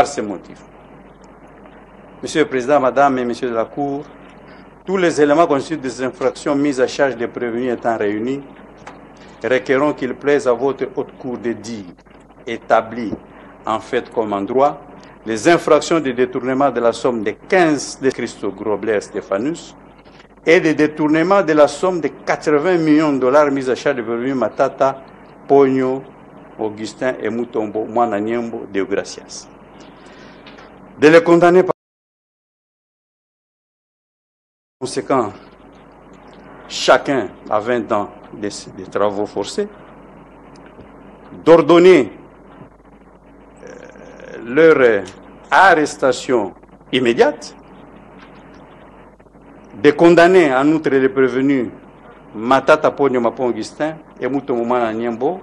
par ces motifs. Monsieur le Président, Madame et Messieurs de la Cour, tous les éléments constitués des infractions mises à charge des prévenus étant réunis, requérons qu'il plaise à votre haute cour de dire, établi en fait comme en droit, les infractions de détournement de la somme de 15 de Christo Grobler Stéphanus et de détournement de la somme de 80 millions de dollars mis à charge de prévenus Matata, Pogno, Augustin et Mutombo, Mwananyembo, Deogracias. De les condamner par conséquent, chacun à 20 ans des travaux forcés, d'ordonner leur arrestation immédiate, de condamner en outre les prévenus Matata Pogno Mapon Augustin et Mutombo Mwananyembo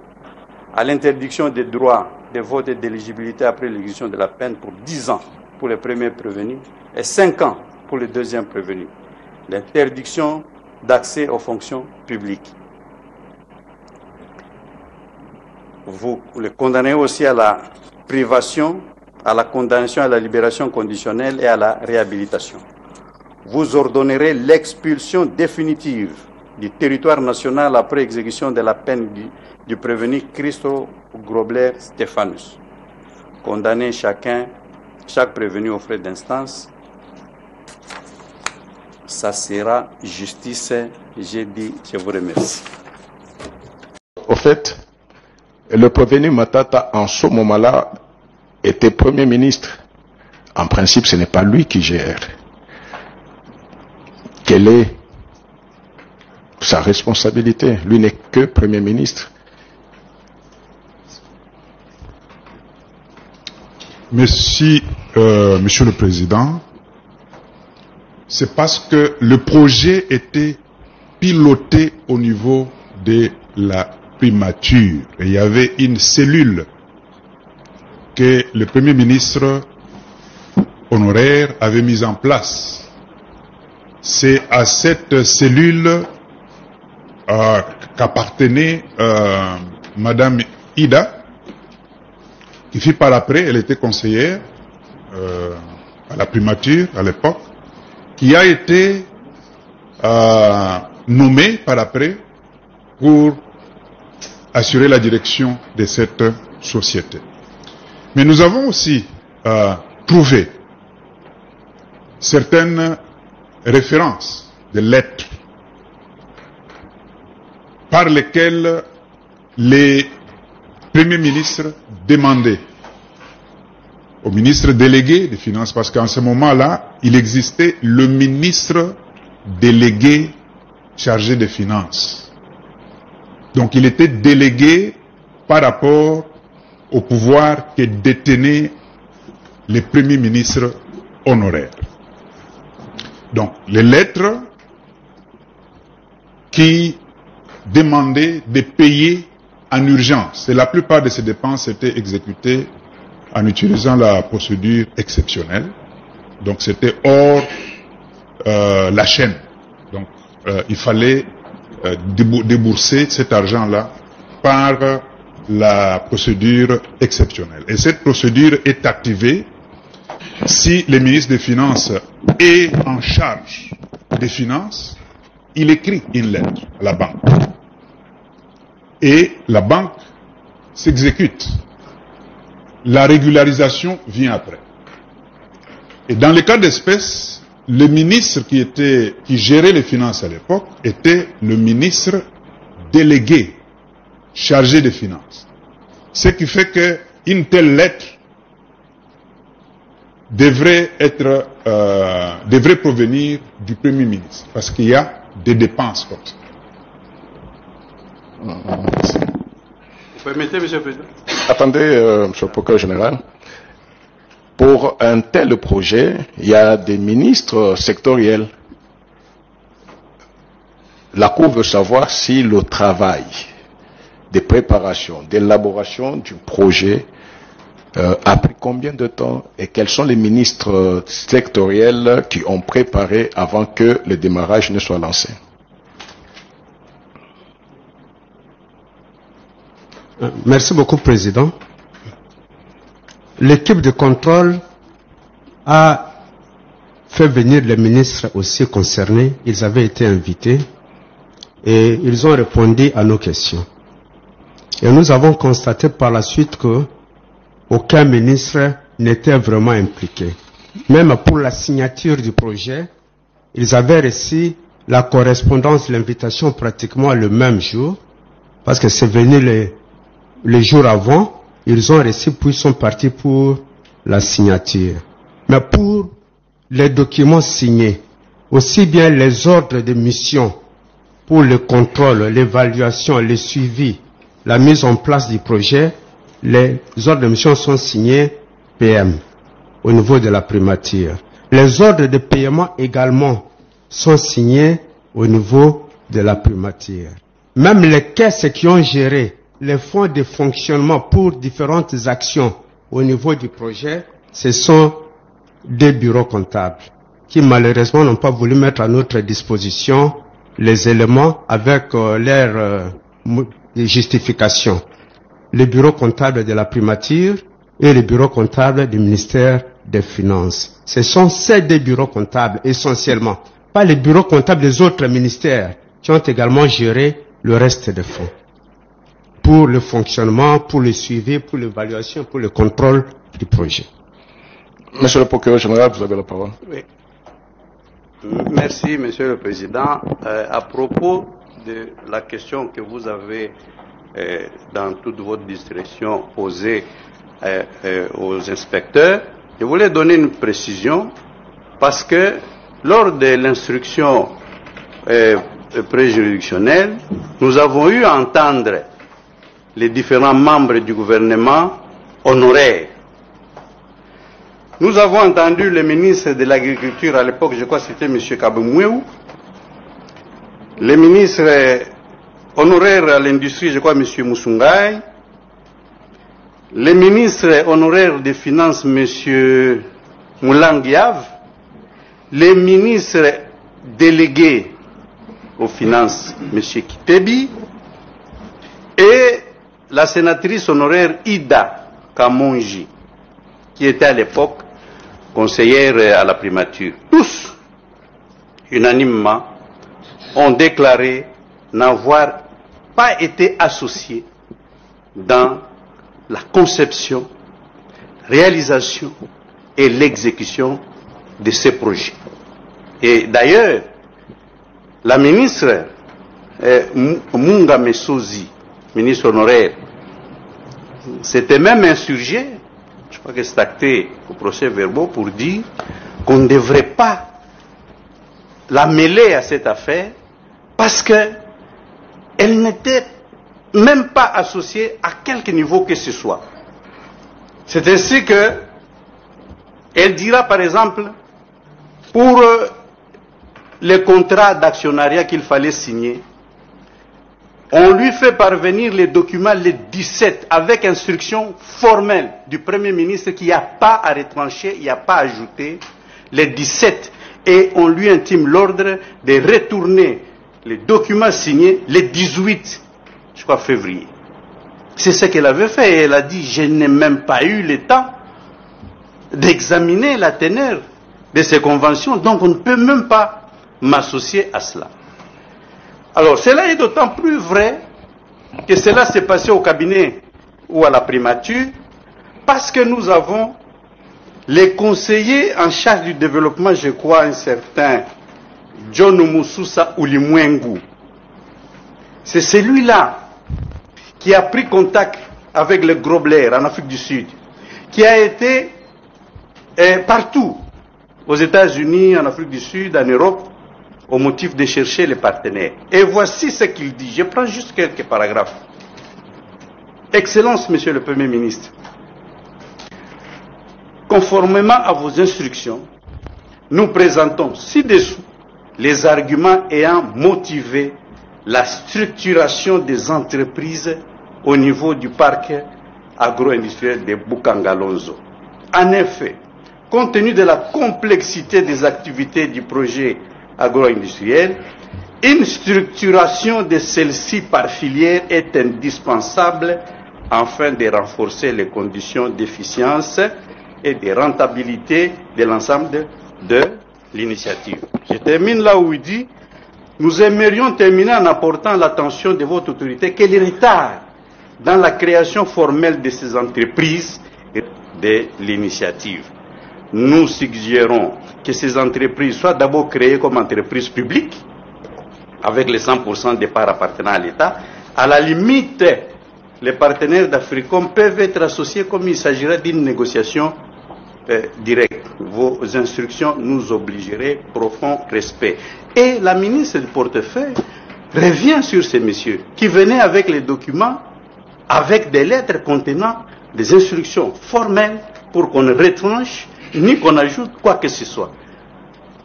à l'interdiction des droits de vote et d'éligibilité après l'exécution de la peine pour 10 ans pour les premiers prévenus et 5 ans pour les deuxièmes prévenus. L'interdiction d'accès aux fonctions publiques. Vous le condamnez aussi à la privation, à la condamnation à la libération conditionnelle et à la réhabilitation. Vous ordonnerez l'expulsion définitive du territoire national après exécution de la peine du prévenu Christo Grobler Stéphanus. Condamnez chaque prévenu aux frais d'instance. Ça sera justice, j'ai dit, je vous remercie. Au fait, le prévenu Matata, en ce moment-là, était Premier ministre. En principe, ce n'est pas lui qui gère. Quelle est sa responsabilité? Lui n'est que Premier ministre. Merci, Monsieur le Président. C'est parce que le projet était piloté au niveau de la primature. Et il y avait une cellule que le Premier ministre honoraire avait mise en place. C'est à cette cellule qu'appartenait Madame Ida, qui fit par après, elle était conseillère à la primature à l'époque, qui a été nommée par après pour assurer la direction de cette société. Mais nous avons aussi trouvé certaines références de lettres par lesquelles les premiers ministres demandaient au ministre délégué des Finances, parce qu'en ce moment-là, il existait le ministre délégué chargé des Finances. Donc il était délégué par rapport au pouvoir que détenaient les premiers ministres honoraires. Donc les lettres qui demandaient de payer en urgence, et la plupart de ces dépenses étaient exécutées en utilisant la procédure exceptionnelle. Donc c'était hors la chaîne. Donc il fallait débourser cet argent-là par la procédure exceptionnelle. Et cette procédure est activée si le ministre des Finances est en charge des Finances, il écrit une lettre à la banque. Et la banque s'exécute. La régularisation vient après. Et dans le cas d'espèce, le ministre qui gérait les finances à l'époque était le ministre délégué chargé des finances. Ce qui fait qu'une telle lettre devrait provenir du Premier ministre, parce qu'il y a des dépenses comme ça. Vous permettez, Monsieur le Président? Attendez, Monsieur le procureur général. Pour un tel projet, il y a des ministres sectoriels. La Cour veut savoir si le travail de préparation, d'élaboration du projet a pris combien de temps et quels sont les ministres sectoriels qui ont préparé avant que le démarrage ne soit lancé. Merci beaucoup, Président. L'équipe de contrôle a fait venir les ministres aussi concernés. Ils avaient été invités et ils ont répondu à nos questions. Et nous avons constaté par la suite que aucun ministre n'était vraiment impliqué. Même pour la signature du projet, ils avaient reçu la correspondance, l'invitation pratiquement le même jour, parce que c'est venu les jours avant, ils ont reçu puis sont partis pour la signature. Mais pour les documents signés, aussi bien les ordres de mission pour le contrôle, l'évaluation, le suivi, la mise en place du projet, les ordres de mission sont signés PM au niveau de la primature. Les ordres de paiement également sont signés au niveau de la primature. Même les caisses qui ont géré les fonds de fonctionnement pour différentes actions au niveau du projet, ce sont des bureaux comptables qui malheureusement n'ont pas voulu mettre à notre disposition les éléments avec leur justification. Le bureau comptable de la primature et le bureau comptable du ministère des Finances. Ce sont ces deux bureaux comptables essentiellement, pas les bureaux comptables des autres ministères qui ont également géré le reste des fonds. Pour le fonctionnement, pour le suivi, pour l'évaluation, pour le contrôle du projet. Monsieur le procureur général, vous avez la parole. Oui. Merci, Monsieur le Président. À propos de la question que vous avez, dans toute votre discrétion, posée aux inspecteurs, je voulais donner une précision parce que lors de l'instruction préjuridictionnelle, nous avons eu à entendre les différents membres du gouvernement honoraires. Nous avons entendu le ministre de l'Agriculture à l'époque, je crois que c'était M. Kabemouéou, le ministre honoraire à l'industrie, je crois M. Moussoungaï, le ministre honoraire des Finances, M. Moulangiav, le ministre délégué aux Finances, M. Kitebi, et la sénatrice honoraire Ida Kamonji, qui était à l'époque conseillère à la primature. Tous, unanimement, ont déclaré n'avoir pas été associés dans la conception, réalisation et l'exécution de ces projets. Et d'ailleurs, la ministre Munga Messozi, ministre honoraire, s'était même insurgée, je crois que c'est acté au procès-verbal, pour dire qu'on ne devrait pas la mêler à cette affaire parce qu'elle n'était même pas associée à quelque niveau que ce soit. C'est ainsi que elle dira par exemple pour les contrats d'actionnariat qu'il fallait signer, on lui fait parvenir les documents les 17 avec instruction formelle du Premier ministre qu'il n'y a pas à retrancher, il n'y a pas à ajouter, les 17, et on lui intime l'ordre de retourner les documents signés les 18, je crois, février. C'est ce qu'elle avait fait et elle a dit, je n'ai même pas eu le temps d'examiner la teneur de ces conventions, donc on ne peut même pas m'associer à cela. Alors, cela est d'autant plus vrai que cela s'est passé au cabinet ou à la primature, parce que nous avons les conseillers en charge du développement, je crois, un certain John Moussousa Oulimwengu. C'est celui-là qui a pris contact avec le Grobler en Afrique du Sud, qui a été partout, aux États-Unis, en Afrique du Sud, en Europe, au motif de chercher les partenaires. Et voici ce qu'il dit. Je prends juste quelques paragraphes. Excellence, Monsieur le Premier ministre, conformément à vos instructions, nous présentons ci-dessous les arguments ayant motivé la structuration des entreprises au niveau du parc agro-industriel de Bukangalonzo. En effet, compte tenu de la complexité des activités du projet agro-industriel, une structuration de celle-ci par filière est indispensable afin de renforcer les conditions d'efficience et de rentabilité de l'ensemble de l'initiative. Je termine là où il dit: nous aimerions terminer en apportant l'attention de votre autorité que les retards dans la création formelle de ces entreprises et de l'initiative. Nous suggérons que ces entreprises soient d'abord créées comme entreprises publiques, avec les 100% des parts appartenant à l'État. À la limite, les partenaires d'Africom peuvent être associés comme il s'agirait d'une négociation directe. Vos instructions nous obligeraient, profond respect. Et la ministre du portefeuille revient sur ces messieurs qui venaient avec les documents, avec des lettres contenant des instructions formelles pour qu'on ne retranche ni qu'on ajoute quoi que ce soit.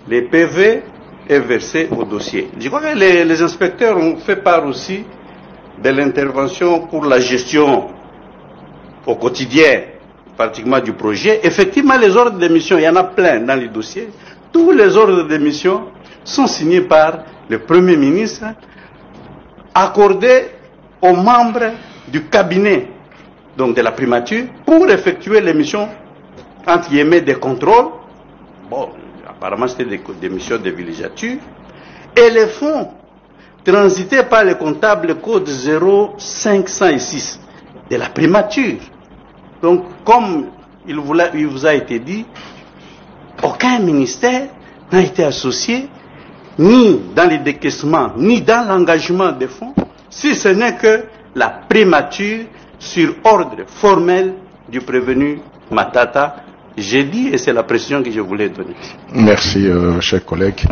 Les PV est versé au dossier. Je crois que les inspecteurs ont fait part aussi de l'intervention pour la gestion au quotidien, pratiquement du projet. Effectivement, les ordres de mission, il y en a plein dans les dossiers. Tous les ordres de mission sont signés par le Premier ministre, accordés aux membres du cabinet, donc de la primature, pour effectuer les missions, entre guillemets, des contrôles. Bon, apparemment c'était des missions de villégiature. Et les fonds transités par le comptable code 0506 de la primature. Donc, comme il vous a été dit, aucun ministère n'a été associé ni dans les décaissements, ni dans l'engagement des fonds, si ce n'est que la primature sur ordre formel du prévenu Matata. J'ai dit, et c'est la précision que je voulais donner. Merci, chers collègues.